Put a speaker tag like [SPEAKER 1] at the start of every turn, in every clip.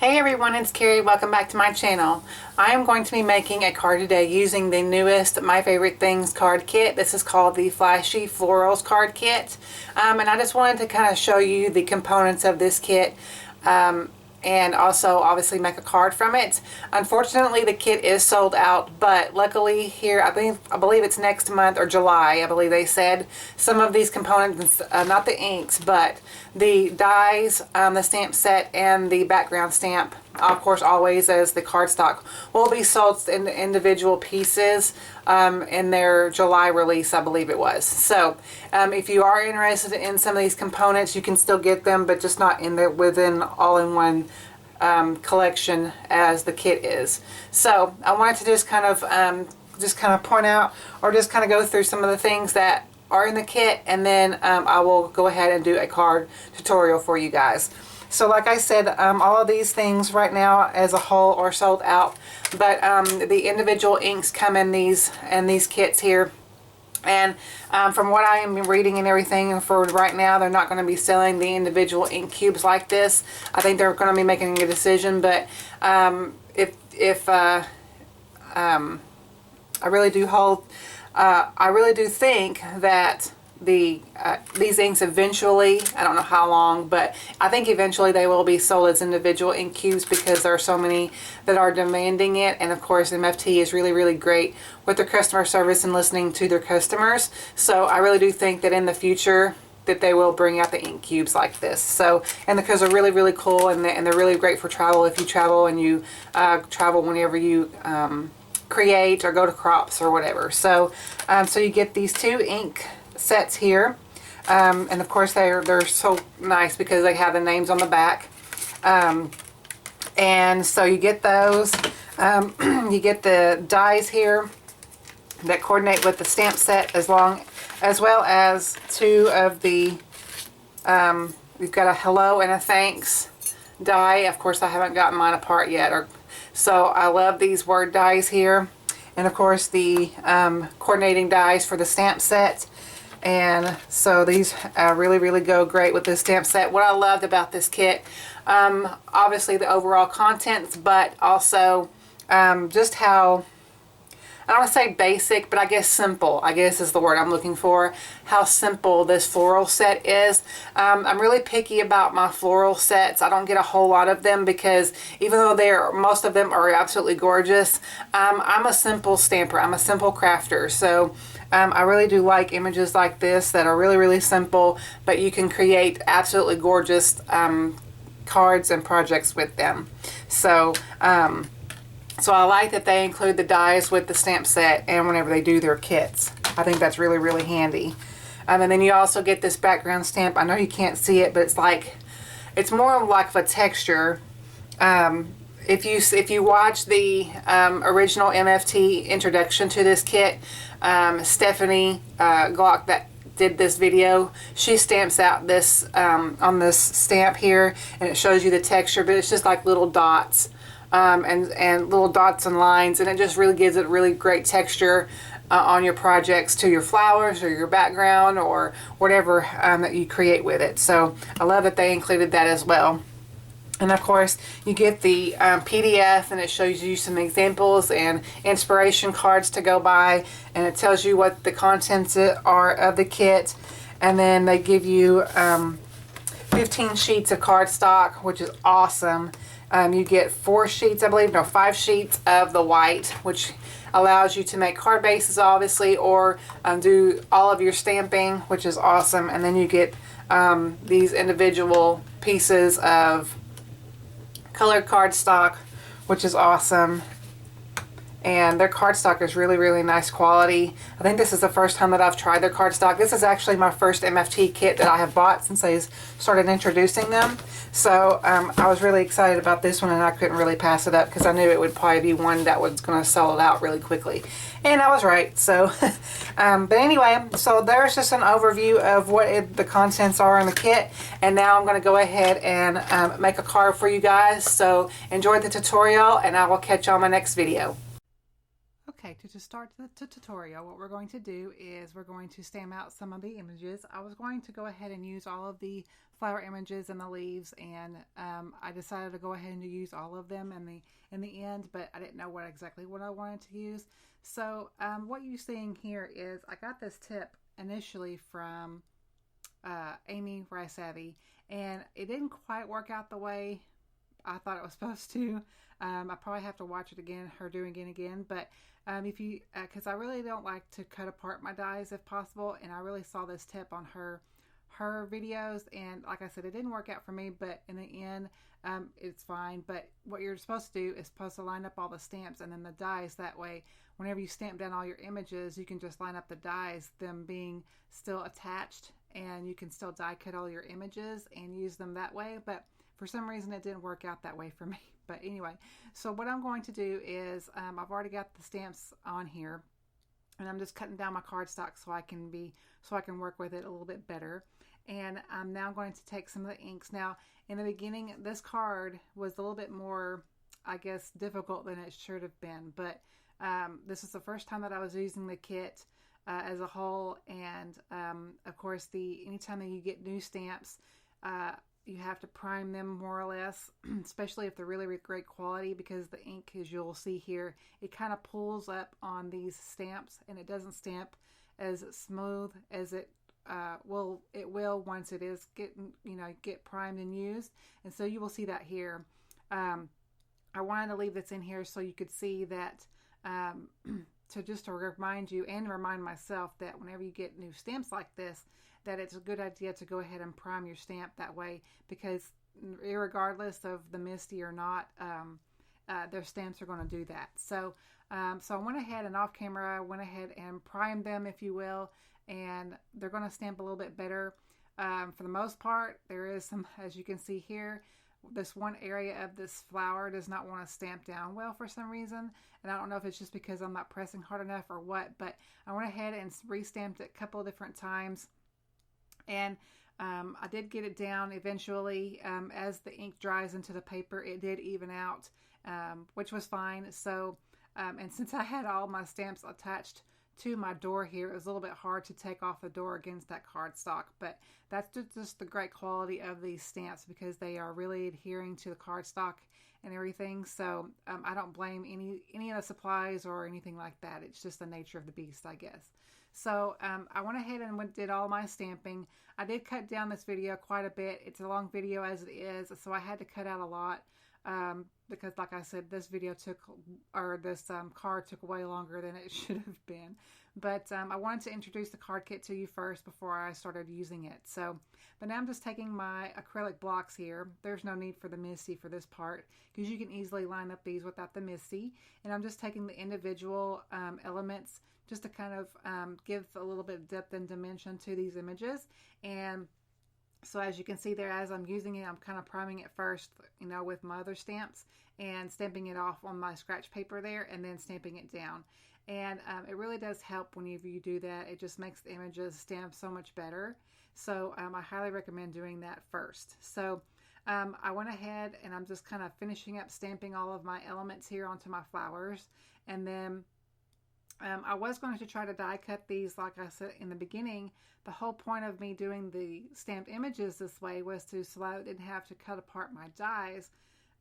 [SPEAKER 1] Hey everyone, it's Carrie. Welcome back to my channel. I am going to be making a card today using the newest My Favorite Things card kit. This is called the Flashy Florals card kit. And I just wanted to kind of show you the components of this kit. And also obviously make a card from it. Unfortunately, the kit is sold out, but luckily here, I believe it's next month or July, I believe they said, some of these components, not the inks, but the dies, the stamp set, and the background stamp, of course always as the cardstock, will be sold in individual pieces in their July release, I believe it was. So if you are interested in some of these components, you can still get them, but just not in the within all-in-one collection as the kit is. So I wanted to just kind of point out, or just kind of go through some of the things that are in the kit, and then I will go ahead and do a card tutorial for you guys. So like I said, all of these things right now as a whole are sold out, but the individual inks come in these kits here. And from what I am reading and everything, for right now, they're not going to be selling the individual ink cubes like this. I think they're going to be making a decision, but I really do hold. I really do think that these inks eventually, I don't know how long, but I think eventually they will be sold as individual ink cubes because there are so many that are demanding it. And of course MFT is really great with their customer service and listening to their customers. So I really do think that in the future that they will bring out the ink cubes like this. So, and because they're really cool, and they're really great for travel if you travel and you travel whenever you create or go to crops or whatever. So so you get these two ink sets here, and of course they're so nice because they have the names on the back, and so you get those. You get the dies here that coordinate with the stamp set, as well as two of the we've got a hello and a thanks die. Of course I haven't gotten mine apart yet, so I love these word dies here, and of course the coordinating dies for the stamp set. And so these really go great with this stamp set. What I loved about this kit, obviously the overall contents, but also just how, I don't want to say basic, but I guess simple, I guess is the word I'm looking for, how simple this floral set is. I'm really picky about my floral sets. I don't get a whole lot of them because even though most of them are absolutely gorgeous, I'm a simple stamper, I'm a simple crafter. So I really do like images like this that are really simple, but you can create absolutely gorgeous cards and projects with them. So so I like that they include the dies with the stamp set and whenever they do their kits. I think that's really handy. And then you also get this background stamp. I know you can't see it, but it's more like of a texture. If you watch the original MFT introduction to this kit, Stephanie Glock that did this video, she stamps out this on this stamp here, and it shows you the texture, but it's just like little dots and little dots and lines, and it just really gives it really great texture on your projects, to your flowers or your background or whatever that you create with it. So I love that they included that as well. And of course you get the PDF, and it shows you some examples and inspiration cards to go by, and it tells you what the contents are of the kit. And then they give you 15 sheets of cardstock, which is awesome. You get 4 sheets, I believe, no, 5 sheets of the white, which allows you to make card bases obviously, or do all of your stamping, which is awesome. And then you get these individual pieces of colored cardstock, which is awesome. And their cardstock is really nice quality. I think this is the first time that I've tried their cardstock. This is actually my first MFT kit that I have bought since they started introducing them. So I was really excited about this one, and I couldn't really pass it up because I knew it would probably be one that was going to sell it out really quickly. And I was right. So, but anyway, so there's just an overview of what the contents are in the kit. And now I'm going to go ahead and make a card for you guys. So enjoy the tutorial, and I will catch you on my next video. Okay, to start the tutorial, what we're going to do is we're going to stamp out some of the images. I was going to go ahead and use all of the flower images and the leaves, and I decided to go ahead and use all of them in the end, but I didn't know exactly what I wanted to use. So what you're seeing here is I got this tip initially from Amy Rice-Savvy, and it didn't quite work out the way I thought it was supposed to. I probably have to watch it again, her doing it again, but if you, because I really don't like to cut apart my dies if possible, and I really saw this tip on her videos, and like I said, it didn't work out for me, but in the end, it's fine. But what you're supposed to do is supposed to line up all the stamps and then the dies. That way, whenever you stamp down all your images, you can just line up the dies, them being still attached, and you can still die cut all your images and use them that way. But for some reason, it didn't work out that way for me. But anyway, so what I'm going to do is I've already got the stamps on here, and I'm just cutting down my cardstock so I can work with it a little bit better. And I'm now going to take some of the inks. Now, in the beginning, this card was a little bit more, I guess, difficult than it should have been. But this is the first time that I was using the kit as a whole. And of course, anytime that you get new stamps, you have to prime them more or less, especially if they're really, really great quality, because the ink, as you'll see here, it kind of pulls up on these stamps, and it doesn't stamp as smooth as it will once it is get primed and used. And so you will see that here. I wanted to leave this in here so you could see that, to remind you and remind myself that whenever you get new stamps like this, that it's a good idea to go ahead and prime your stamp that way, because regardless of the MISTI or not, their stamps are going to do that. So I went ahead and off camera, went ahead and primed them, if you will, and they're going to stamp a little bit better. For the most part, there is some, as you can see here, this one area of this flower does not want to stamp down well for some reason, and I don't know if it's just because I'm not pressing hard enough or what, but I went ahead and re-stamped it a couple of different times, and I did get it down eventually. As the ink dries into the paper, it did even out, which was fine. So and since I had all my stamps attached to my door here, it was a little bit hard to take off the door against that cardstock, but that's just the great quality of these stamps, because they are really adhering to the cardstock and everything. So I don't blame any of the supplies or anything like that. It's just the nature of the beast, I guess. So I went ahead and did all my stamping. I did cut down this video quite a bit. It's a long video as it is, so I had to cut out a lot. Because like I said, this card took way longer than it should have been. But I wanted to introduce the card kit to you first before I started using it. But now I'm just taking my acrylic blocks here. There's no need for the MISTI for this part, because you can easily line up these without the MISTI. And I'm just taking the individual elements just to kind of give a little bit of depth and dimension to these images. And so as you can see there, as I'm using it, I'm kind of priming it first, with my other stamps, and stamping it off on my scratch paper there, and then stamping it down. And it really does help whenever you do that. It just makes the images stamp so much better. So I highly recommend doing that first. So I went ahead and I'm just kind of finishing up stamping all of my elements here onto my flowers. And then I was going to try to die cut these, like I said in the beginning. The whole point of me doing the stamped images this way was so I didn't have to cut apart my dies.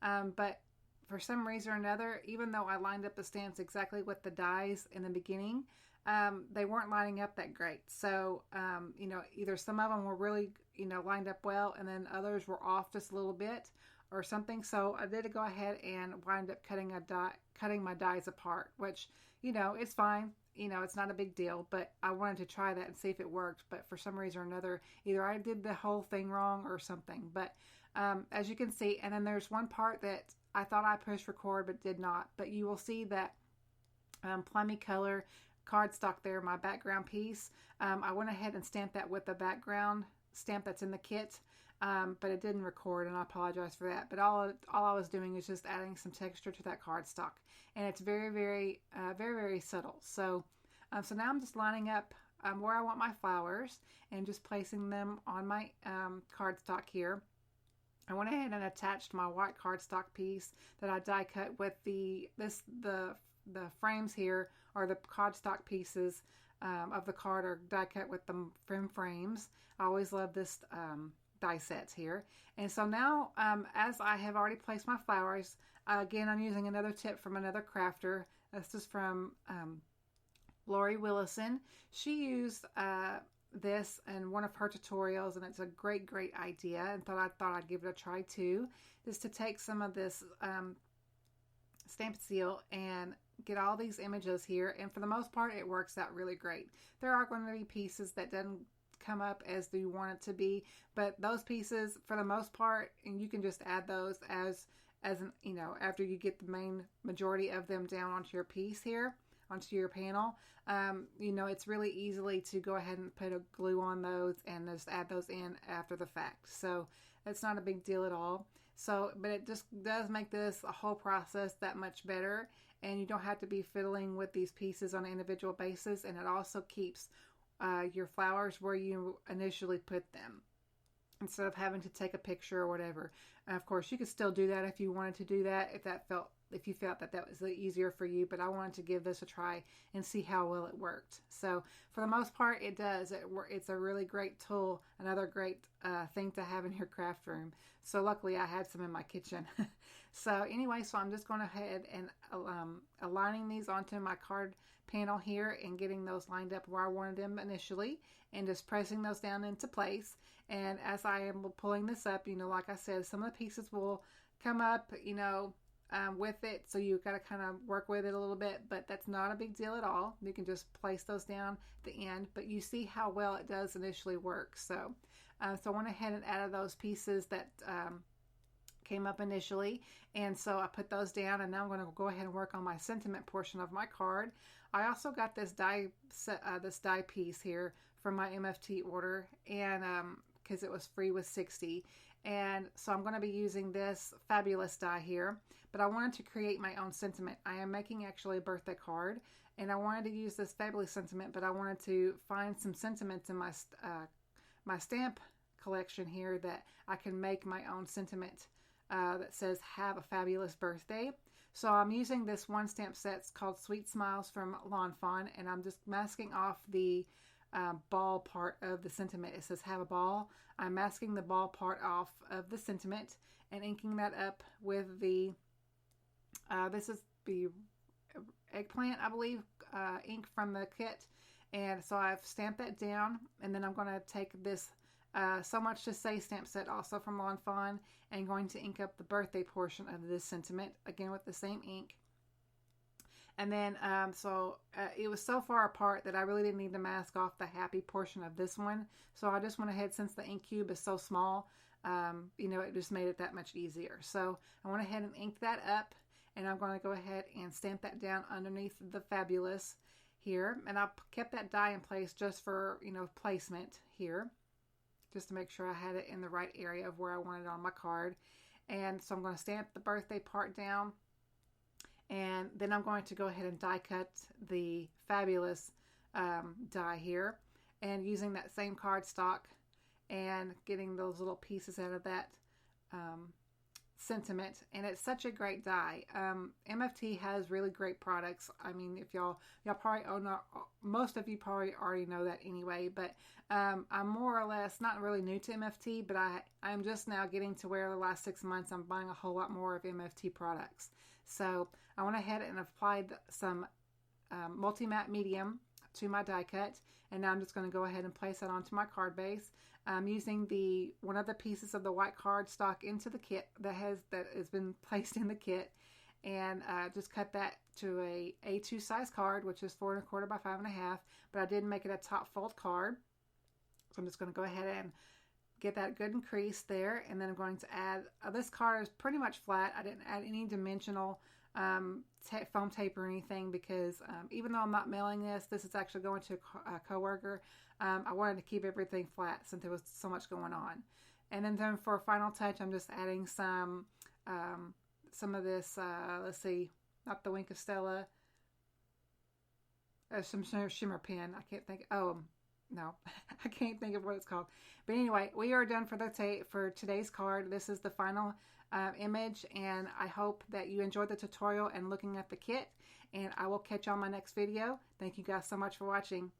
[SPEAKER 1] But for some reason or another, even though I lined up the stamps exactly with the dies in the beginning, they weren't lining up that great. So, either some of them were really, lined up well, and then others were off just a little bit or something. So I did go ahead and wind up cutting my dies apart, which, it's fine. It's not a big deal, but I wanted to try that and see if it worked. But for some reason or another, either I did the whole thing wrong or something. But as you can see, and then there's one part that I thought I pushed record but did not. But you will see that plummy color cardstock there, my background piece. I went ahead and stamped that with the background stamp that's in the kit, but it didn't record, and I apologize for that. But all I was doing is just adding some texture to that cardstock, and it's very, very, very, very subtle. So now I'm just lining up where I want my flowers and just placing them on my cardstock here. I went ahead and attached my white cardstock piece that I die cut with the the frames here, or the cardstock pieces of the card, are die cut with the frames. I always love this die sets here. And so now, as I have already placed my flowers, again, I'm using another tip from another crafter. This is from Lori Willison. She used this in one of her tutorials, and it's a great idea, and I thought I'd give it a try too, is to take some of this stamp seal and get all these images here, and for the most part it works out really great. There are going to be pieces that doesn't come up as you want it to be, but those pieces for the most part, and you can just add those as an, you know, after you get the main majority of them down onto your piece here, onto your panel. You know, it's really easily to go ahead and put a glue on those and just add those in after the fact. So it's not a big deal at all. So, but it just does make this a whole process that much better, and you don't have to be fiddling with these pieces on an individual basis, and it also keeps your flowers where you initially put them, instead of having to take a picture or whatever. And of course, you could still do that if you wanted to do that, if you felt that was easier for you, but I wanted to give this a try and see how well it worked. So for the most part, it does. It's a really great tool, another great thing to have in your craft room. So luckily I had some in my kitchen. So anyway, so I'm just going ahead and aligning these onto my card panel here and getting those lined up where I wanted them initially, and just pressing those down into place. And as I am pulling this up, you know, like I said, some of the pieces will come up, you know, with it, so you got to kind of work with it a little bit, but that's not a big deal at all. You can just place those down at the end, but you see how well it does initially work. So so I went ahead and added those pieces that came up initially, and so I put those down, and now I'm going to go ahead and work on my sentiment portion of my card. I also got this die set, this die piece here from my MFT order, and because it was free with 60, and so I'm going to be using this fabulous die here, but I wanted to create my own sentiment. I am making actually a birthday card, and I wanted to use this fabulous sentiment, but I wanted to find some sentiments in my my stamp collection here that I can make my own sentiment that says "Have a fabulous birthday." So I'm using this one stamp set called Sweet Smiles from Lawn Fawn, and I'm just masking off the ball part of the sentiment. It says "Have a ball." I'm masking the ball part off of the sentiment and inking that up with the this is the eggplant, I believe, ink from the kit. And so I've stamped that down, and then I'm going to take this So Much to Say stamp set, also from Lawn Fawn, and going to ink up the birthday portion of this sentiment, again with the same ink. And then, it was so far apart that I really didn't need to mask off the happy portion of this one. So I just went ahead, since the ink cube is so small, you know, it just made it that much easier. So I went ahead and inked that up, and I'm going to go ahead and stamp that down underneath the Fabulous here. And I kept that die in place just for, you know, placement here, just to make sure I had it in the right area of where I wanted it on my card. And so I'm going to stamp the birthday part down, and then I'm going to go ahead and die cut the Fabulous die here, and using that same cardstock and getting those little pieces out of that sentiment. And it's such a great die. MFT has really great products. I mean, if y'all probably most of you probably already know that anyway, but I'm more or less not really new to MFT, but I'm just now getting to where the last 6 months I'm buying a whole lot more of MFT products. So I went ahead and applied some multi-matte medium to my die cut, and now I'm just going to go ahead and place that onto my card base. I'm using one of the pieces of the white cardstock into the kit that has been placed in the kit, and just cut that to a A2 size card, which is 4 1/4 by 5 1/2, but I did make it a top fold card. So I'm just going to go ahead and get that good and creased there, and then I'm going to add, this card is pretty much flat. I didn't add any dimensional foam tape or anything, because even though I'm not mailing this is actually going to a coworker, I wanted to keep everything flat since there was so much going on. And then for a final touch, I'm just adding some of this, let's see, not the Wink of Stella, some shimmer pen. I can't think. Oh, No, I can't think of what it's called. But anyway, we are done for today's card. This is the final image, and I hope that you enjoyed the tutorial and looking at the kit. And I will catch you on my next video. Thank you guys so much for watching.